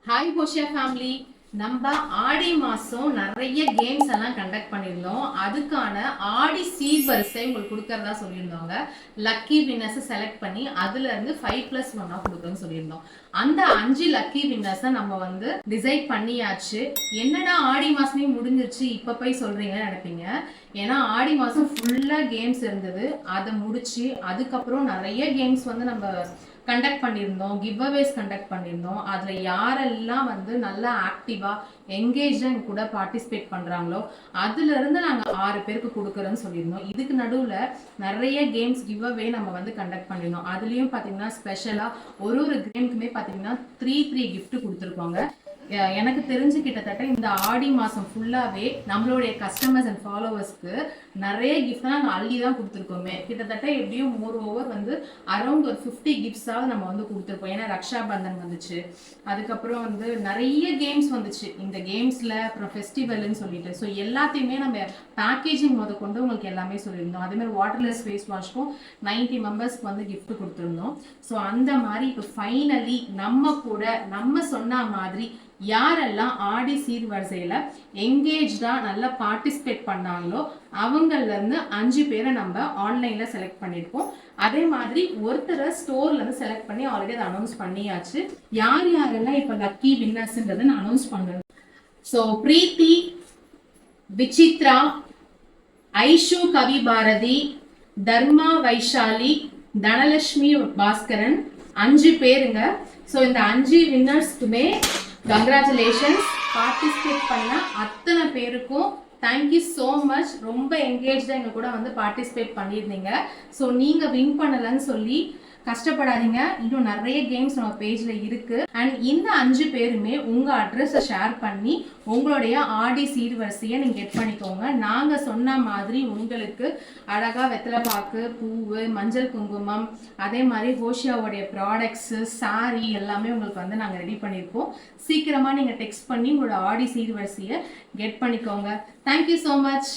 Hi Hoshea family. நம்ம ஆடி மாதம் நிறைய கேம்ஸ் எல்லாம் கண்டக்ட் பண்ணியிருந்தோம். அதுக்கான ஆடி சீர்வரிசை உங்களுக்கு கொடுக்கறதா சொல்லியிருந்தோங்க. லக்கி வின்னர்ஸை செலக்ட் பண்ணி அதுலேருந்து 5+1 கொடுக்குறோன்னு சொல்லியிருந்தோம். அந்த 5 லக்கி வின்னர்ஸை நம்ம வந்து டிசைட் பண்ணியாச்சு. என்னடா ஆடி மாதமே முடிஞ்சிருச்சு இப்போ போய் சொல்கிறீங்கன்னு நினைப்பீங்க. ஏன்னா ஆடி மாதம் ஃபுல்லாக கேம்ஸ் இருந்தது. அதை முடிச்சு அதுக்கப்புறம் நிறைய கேம்ஸ் வந்து நம்ம கண்டக்ட் பண்ணியிருந்தோம். கிவ் அவேஸ் கண்டக்ட் பண்ணியிருந்தோம். அதில் யாரெல்லாம் வந்து நல்லா ஆக்டிவாக என்கேஜாக கூட பார்ட்டிசிபேட் பண்ணுறாங்களோ அதுலேருந்து நாங்கள் 6 பேருக்கு கொடுக்குறோன்னு சொல்லியிருந்தோம். இதுக்கு நடுவில் நிறைய கேம்ஸ் கிவ் அவே நம்ம வந்து கண்டக்ட் பண்ணியிருந்தோம். அதுலேயும் பார்த்தீங்கன்னா ஸ்பெஷலாக ஒரு கேமுக்குமே பார்த்தீங்கன்னா 3 கிஃப்ட் கொடுத்துருக்கோங்க. எனக்கு தெரிஞ்சு கிட்டத்தட்ட இந்த ஆடி மாதம் ஃபுல்லாகவே நம்மளுடைய கஸ்டமர்ஸ் அண்ட் ஃபாலோவர்ஸ்க்கு நிறைய கிஃப்ட் நாங்கள் அள்ளி தான் கொடுத்துருக்கோமே. கிட்டத்தட்ட எப்படியும் ஓவர் வந்து அரௌண்ட் ஒரு 50 கிஃப்ட்ஸாவது நம்ம வந்து கொடுத்துருப்போம். ஏன்னா ரக்ஷா பந்தன் வந்துச்சு, அதுக்கப்புறம் வந்து நிறைய கேம்ஸ் வந்துச்சு இந்த கேம்ஸில், அப்புறம் ஃபெஸ்டிவல்னு சொல்லிட்டு. ஸோ எல்லாத்தையுமே நம்ம பேக்கேஜிங் கொண்டு உங்களுக்கு எல்லாமே சொல்லியிருந்தோம். அதேமாதிரி வாட்டர்லெஸ் ஃபேஸ் வாஷ்க்கும் 90 மெம்பர்ஸ்க்கு வந்து கிஃப்ட் கொடுத்துருந்தோம். ஸோ அந்த மாதிரி இப்போ ஃபைனலி நம்ம சொன்ன மாதிரி யாரெல்லாம் ஆடி சீர்வரிசையில என்கேஜா நல்லா பார்ட்டிசிபேட் பண்ணாங்களோ அவங்கள்ல இருந்து 5 பேரை நம்ம ஆன்லைன்ல செலக்ட் பண்ணியிருக்கோம். அதே மாதிரி ஒருத்தரை ஸ்டோர்ல இருந்து செலக்ட் பண்ணி ஆல்ரெடி அதை அனௌன்ஸ் பண்ணியாச்சு. யாரெல்லாம் இப்ப லக்கி வின்னர்ஸ்ன்றதை நான் அனௌன்ஸ் பண்றேன். ஸோ பிரீத்தி, விசித்ரா, ஐஷு கவி பாரதி, தர்மா வைஷாலி, தனலட்சுமி பாஸ்கரன் 5 பேருங்க. ஸோ இந்த 5 வின்னர்ஸ்க்குமே கங்க்ராச்சுலேஷன்ஸ். பார்ட்டிசிபேட் பண்ண அத்தனை பேருக்கும் தேங்க்யூ ஸோ மச். ரொம்ப என்கேஜாக எங்கள் கூட வந்து பார்ட்டிசிபேட் பண்ணியிருந்தீங்க. ஸோ நீங்கள் வின் பண்ணலன்னு சொல்லி கஷ்டப்படாதீங்க. இன்னும் நிறைய கேம்ஸ் நம்ம பேஜ்ல இருக்கு. அண்ட் இந்த 5 பேருமே உங்க அட்ரஸை ஷேர் பண்ணி உங்களுடைய ஆடி சீர்வரிசையை நீங்க கெட் பண்ணிக்கோங்க. நாங்க சொன்ன மாதிரி உங்களுக்கு அழகா வெத்தலைப்பாக்கு, பூவு, மஞ்சள் குங்குமம், அதே மாதிரி ஹோஷியாவுடைய ப்ராடக்ட்ஸ், சாரி எல்லாமே உங்களுக்கு வந்து நாங்க ரெடி பண்ணியிருக்கோம். சீக்கிரமா நீங்க டெக்ஸ்ட் பண்ணி உங்களோட ஆடி சீர்வரிசையை கெட் பண்ணிக்கோங்க. Thank you so much.